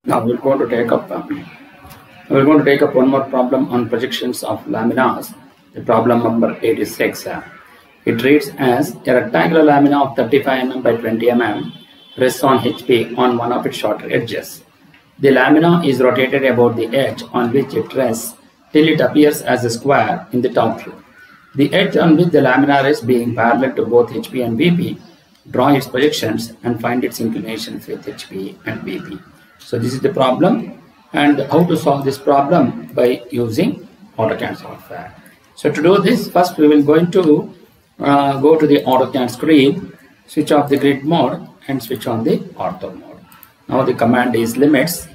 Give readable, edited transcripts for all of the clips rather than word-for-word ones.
Now we're going to take up one more problem on projections of laminas. The problem number 86. It reads as a rectangular lamina of 35 mm by 20 mm rests on HP on one of its shorter edges. The lamina is rotated about the edge on which it rests till it appears as a square in the top view. The edge on which the lamina rests being parallel to both HP and VP, draw its projections and find its inclinations with HP and VP. So this is the problem, and how to solve this problem by using AutoCAD software. So to do this, first we will going to go to the AutoCAD screen, switch off the grid mode and switch on the ortho mode. Now the command is limits,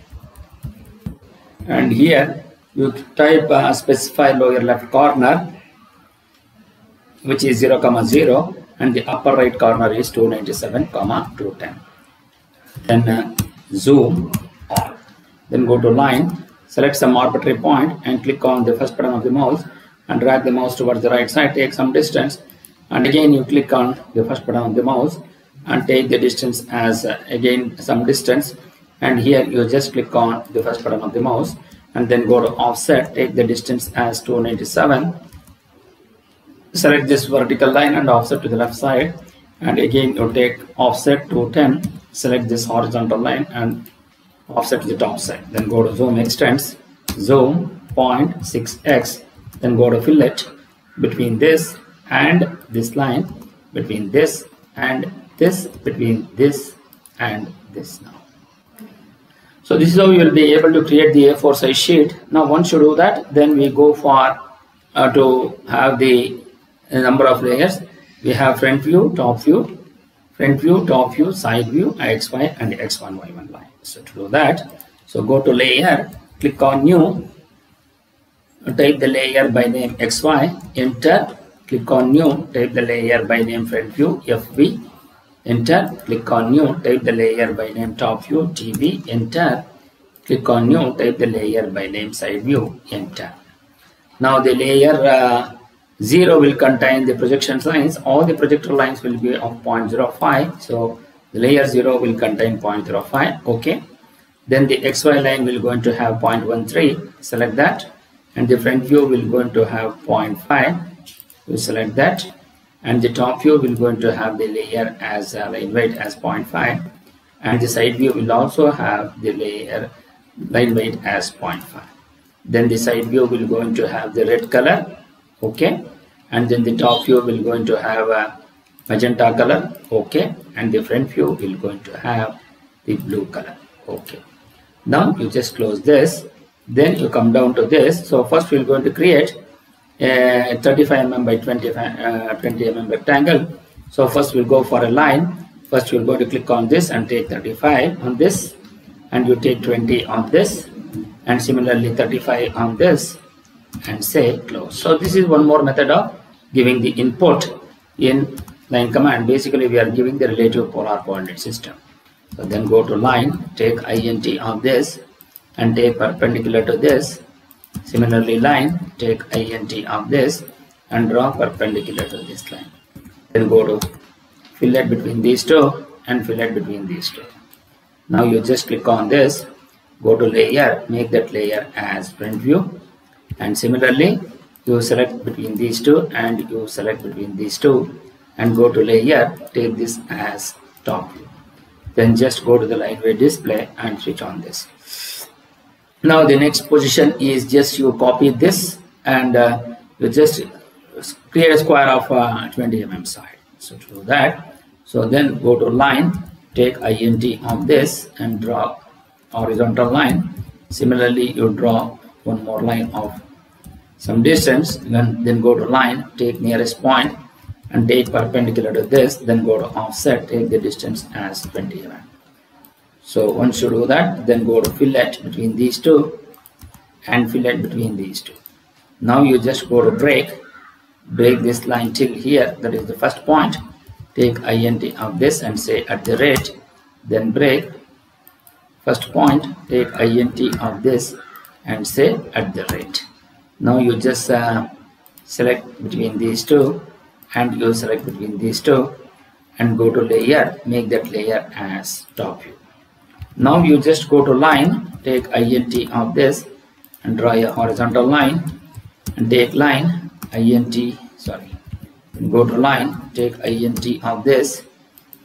and here you type specify lower left corner, which is 0, 0, and the upper right corner is 297, 210. Then zoom all. Then go to line, select some arbitrary point and click on the first button of the mouse and drag the mouse towards the right side, take some distance, and again you click on the first button of the mouse and take the distance as again some distance, and here you just click on the first button of the mouse and then go to offset, take the distance as 297, select this vertical line and offset to the left side, and again you take offset to 10, select this horizontal line and offset to the top side. Then go to zoom extents, zoom 0.6x, then go to fillet between this and this line, between this and this, between this and this. Now so this is how you will be able to create the A4 size sheet. Now once you do that, then we go for to have the number of layers. We have front view, top view, top view, side view, XY and X1, Y1 line. So to do that, so go to layer, click on new, type the layer by name XY, enter, click on new, type the layer by name front view, FV, enter, click on new, type the layer by name top view, TV, enter, click on new, type the layer by name side view, enter. Now the layer 0 will contain the projection lines. All the projector lines will be of 0.05. So the layer 0 will contain 0.05. Okay. Then the XY line will going to have 0.13. Select that. And the front view will going to have 0.5. We select that. And the top view will going to have the layer as line weight as 0.5. And the side view will also have the layer line weight as 0.5. Then the side view will going to have the red color. Okay, and then the top view will going to have a magenta color. Okay, and the front view will going to have the blue color. Okay, now you just close this, then you come down to this. So first we're going to create a 35 mm by 20 mm rectangle. So first we'll go for a line. First we're going to click on this and take 35 on this, and you take 20 on this, and similarly 35 on this, and say close. So this is one more method of giving the input in line command. Basically we are giving the relative polar coordinate system. So then go to line, take int on this and take perpendicular to this. Similarly line, take int on this and draw perpendicular to this line. Then go to fillet between these two and fillet between these two. Now you just click on this, go to layer, make that layer as front view. And similarly, you select between these two and you select between these two and go to layer, take this as top view. Then just go to the line weight display and switch on this. Now the next position is just you copy this and you just create a square of 20 mm side. So to do that, so then go to line, take int on this and draw horizontal line. Similarly, you draw one more line of some distance, then go to line, take nearest point and take perpendicular to this, then go to offset, take the distance as 20 mm. So once you do that, then go to fillet between these two and fillet between these two. Now you just go to break this line till here, that is the first point, take int of this and say at the rate, then break first point, take int of this and say at the rate. Now you just select between these two and you select between these two and go to layer, make that layer as top view. Now you just go to line, take int of this and draw a horizontal line, and take line int, sorry, go to line, take int of this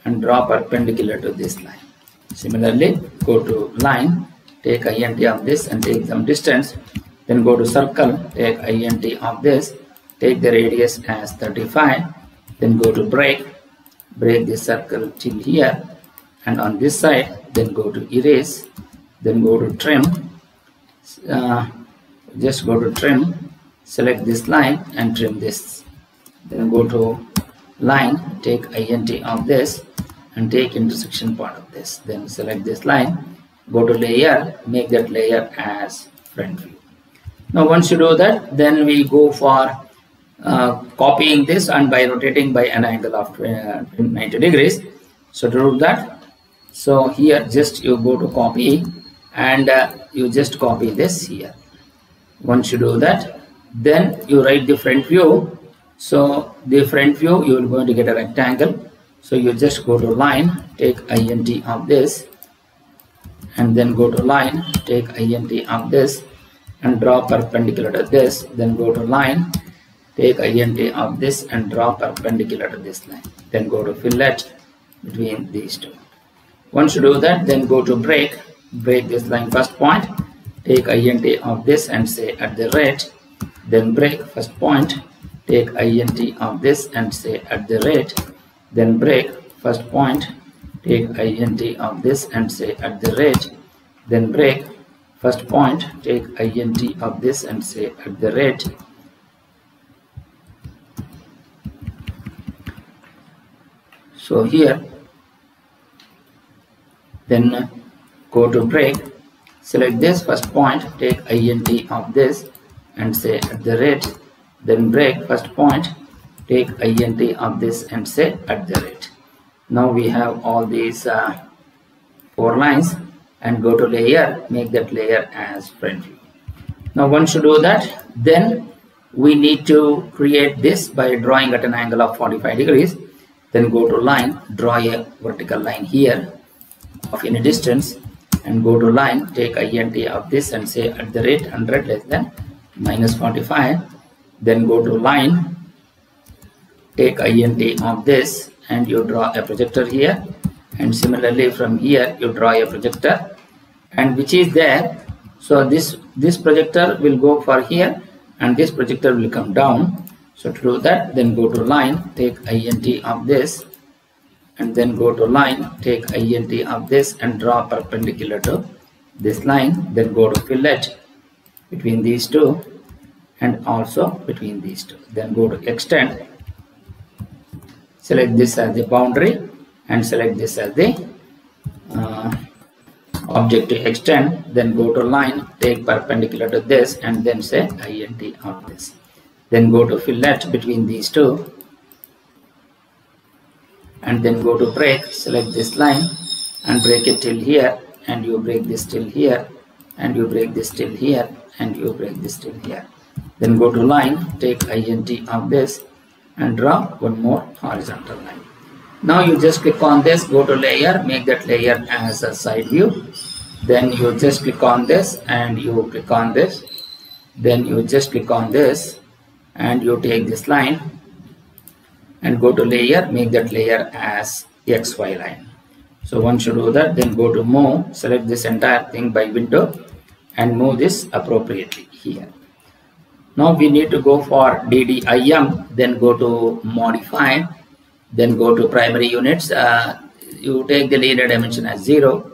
and draw perpendicular to this line. Similarly, go to line, take int of this and take some distance, then go to circle, take int of this, take the radius as 35, then go to break this circle till here, and on this side then go to erase, then go to trim, just go to trim, select this line and trim this, then go to line, take int of this and take intersection part of this, then select this line, go to layer, make that layer as front view. Now once you do that, then we go for copying this and by rotating by an angle of 90 degrees. So to do that, so here just you go to copy and you just copy this here. Once you do that, then you write the front view. So the front view you are going to get a rectangle. So you just go to line, take int of this and then go to line, take int of this and draw perpendicular to this, then go to line, take int of this and draw perpendicular to this line, then go to fillet between these two. Once you do that, then go to break this line first point, take int of this and say at the rate, then break first point, take int of this and say at the rate, then break first point, take int of this and say at the rate, then break first point, take int of this and say at the rate, so here then go to break, select this first point, take int of this and say at the rate, then break first point, take int of this and say at the rate. Now we have all these 4 lines, and go to layer, make that layer as front view. Now once you do that, then we need to create this by drawing at an angle of 45 degrees. Then go to line, draw a vertical line here of any distance and go to line, take int of this and say at the rate 100 less than minus 45. Then go to line, take int of this and you draw a projector here, and similarly from here you draw a projector, and which is there. So this projector will go for here and this projector will come down. So to do that, then go to line, take int of this and then go to line, take int of this and draw perpendicular to this line, then go to fillet between these two and also between these two, then go to extend, select this as the boundary and select this as the object to extend, then go to line, take perpendicular to this and then say int of this, then go to fillet between these two and then go to break, select this line and break it till here, and you break this till here and you break this till here and you break this till here, then go to line, take int of this and draw one more horizontal line. Now you just click on this, go to layer, make that layer as a side view, then you just click on this and you click on this, then you just click on this and you take this line and go to layer, make that layer as XY line. So once you do that, then go to move, select this entire thing by window and move this appropriately here. Now we need to go for DDIM, then go to modify, then go to primary units. You take the linear dimension as 0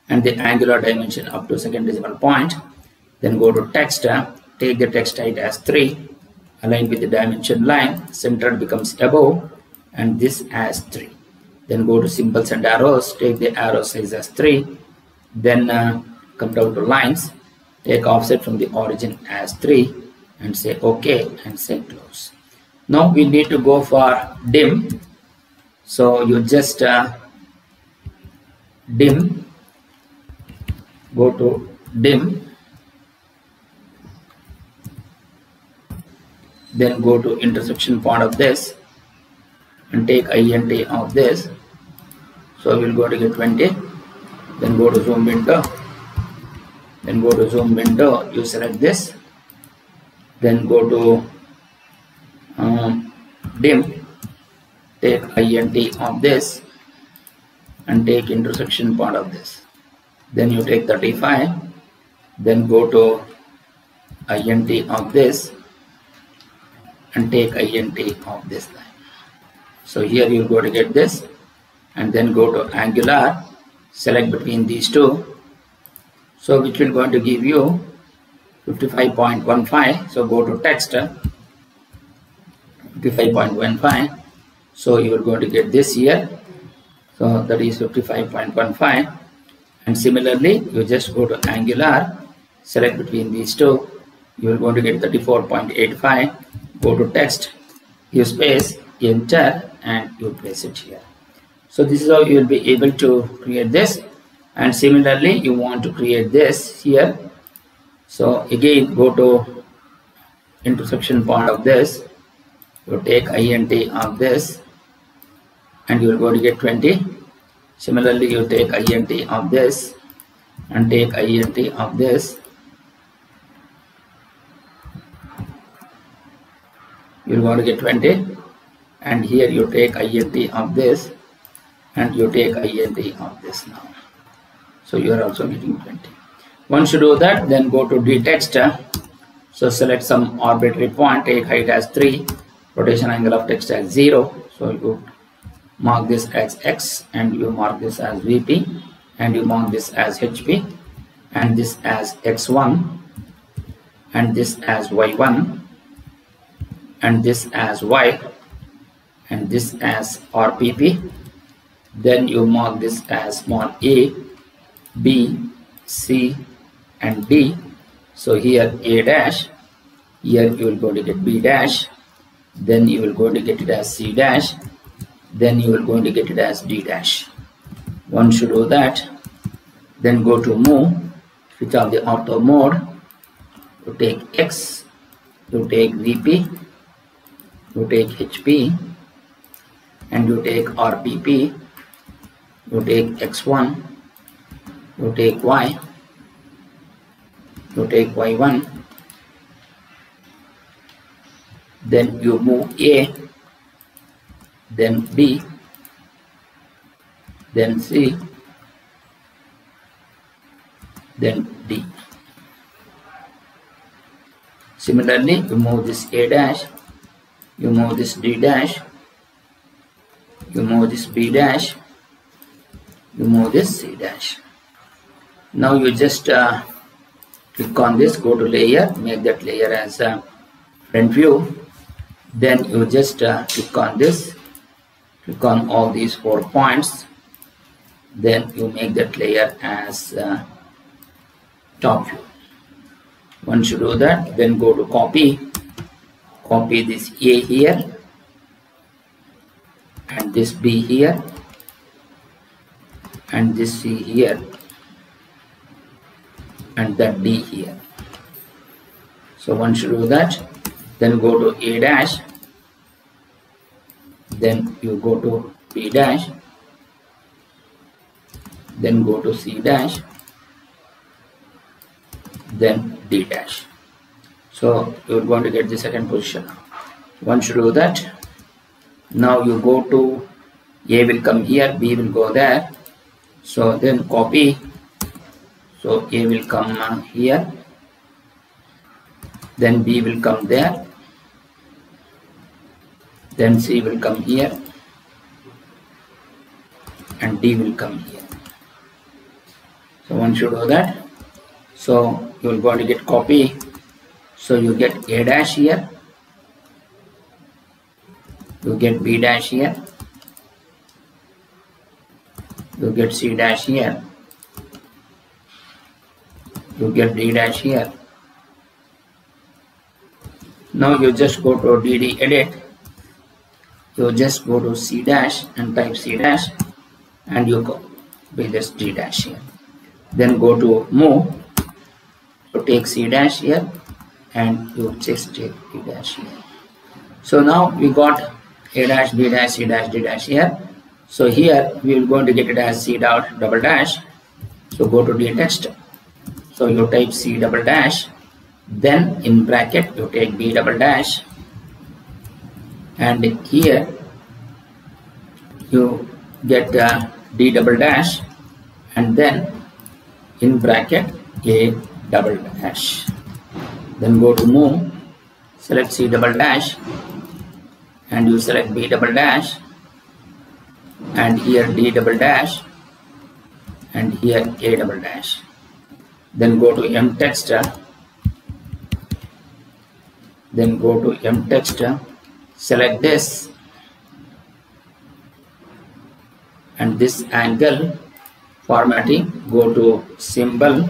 and the angular dimension up to second decimal point. Then go to text, take the text height as 3, align with the dimension line, centered becomes above and this as 3. Then go to symbols and arrows, take the arrow size as 3, then come down to lines, take offset from the origin as 3 and say OK and say close. Now we need to go for dim. So you just dim, go to dim, then go to intersection part of this and take int of this. So we'll go to get 20, then go to zoom window, you select this, then go to dim, take INT of this and take intersection part of this, then you take 35, then go to INT of this and take INT of this line. So here you go to get this, and then go to angular, select between these two, so which will going to give you 55.15. so go to text 55.15, so you are going to get this here, so that is 55.15. and similarly you just go to angular, select between these two, you are going to get 34.85. go to text, you space, enter, and you place it here. So this is how you will be able to create this. And similarly you want to create this here, so again go to intersection part of this, you take INT of this and you will go to get 20. Similarly you take INT of this and take INT of this, you will go to get 20, and here you take INT of this and you take INT of this now. So you are also getting 20. Once you do that, then go to D-text. So select some arbitrary point, take height as 3, rotation angle of text as 0. So you mark this as X and you mark this as VP and you mark this as HP and this as X1 and this as Y1 and this as Y and this as RPP. Then you mark this as small a, B, C and D. So here A dash, here you will go to get B dash, then you will go to get it as C dash, then you will go to get it as D dash. Once you do that, then go to move, switch off the ortho mode, you take X, you take VP, you take HP and you take RPP, you take X1, you take Y, you take Y1, then you move A, then B, then C, then D. Similarly, you move this A dash, you move this D dash, you move this B dash, you move this C dash. Now you just click on this, go to layer, make that layer as a front view. Then you just click on this, click on all these 4 points. Then you make that layer as top view. Once you do that, then go to copy this A here and this B here and this C here and that D here. So once you do that, then go to A dash, then you go to B dash, then go to C dash, then D dash. So you're going to get the second position. Once you do that, now you go to A will come here, B will go there. So then copy, so A will come here, then B will come there, then C will come here and D will come here. So once you do that, so you will go to get copy, so you get A dash here, you get B dash here, you get C dash here, you get D dash here. Now you just go to DD edit, you just go to C dash and type C dash and you go with this D dash here. Then go to move, you take C dash here and you just take D dash here. So now we got A dash, B dash, C dash, D dash here. So here we are going to get it as C dot double dash So go to D text. So you type C double dash, then in bracket you take B double dash, and here you get D double dash, and then in bracket A double dash. Then go to move, select C double dash, and you select B double dash, and here D double dash, and here A double dash. Then go to M text, select this, and this angle formatting, go to symbol,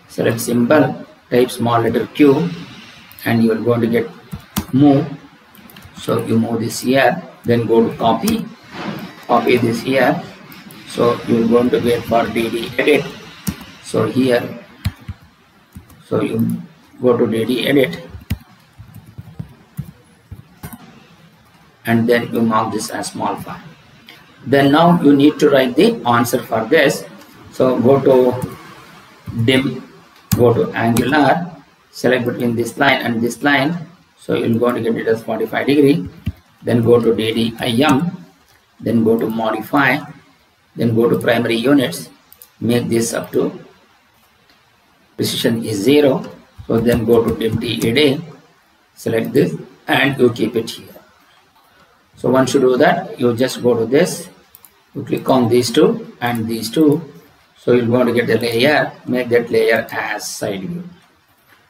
select symbol, type small letter Q, and you are going to get move. So you move this here, then go to copy this here. So you are going to get for DD edit. So here, so you go to DD edit, and then you mark this as small file. Then now you need to write the answer for this. So go to dim, go to angular, select between this line and this line. So you're going to get it as 45 degree. Then go to DDIM, then go to modify, then go to primary units, make this up to precision is 0. So then go to dim TED, select this, and you keep it here. So once you do that, you just go to this, you click on these two and these two. So you're going to get the layer, make that layer as side view.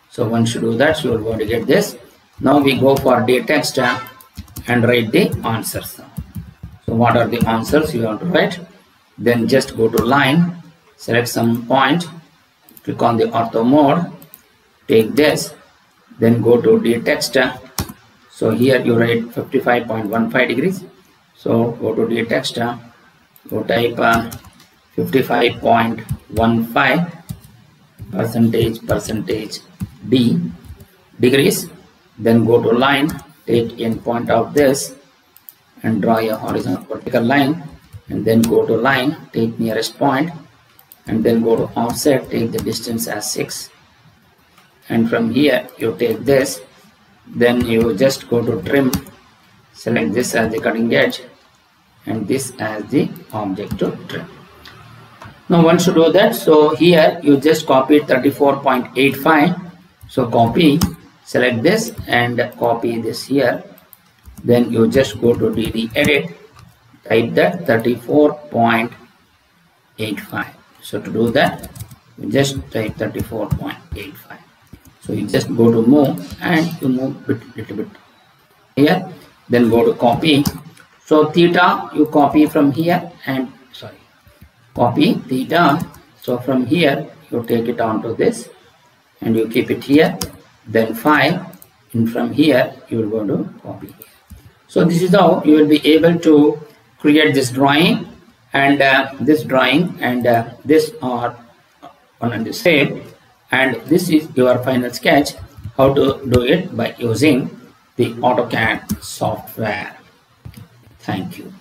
So once you do that, you're going to get this. Now we go for D text and write the answers. So what are the answers you want to write? Then just go to line, select some point, click on the ortho mode, take this, then go to D text. So here you write 55.15 degrees. So go to D text, you type 55.15 percentage D degrees. Then go to line, take end point of this and draw a horizontal vertical line, and then go to line, take nearest point, and then go to offset, take the distance as 6, and from here you take this, then you just go to trim, select this as the cutting edge and this as the object to trim. Now once you do that, so here you just copy 34.85. So copy, select this and copy this here, then you just go to DD edit, type that 34.85. So to do that, you just type 34.85. So you just go to move and you move little bit here, then go to copy. So theta you copy from here and copy theta. So from here you take it onto this and you keep it here, then 5, and from here you are going to copy here. So this is how you will be able to create this drawing, and this drawing, and this are on the same, and this is your final sketch. How to do it? By using the AutoCAD software. Thank you.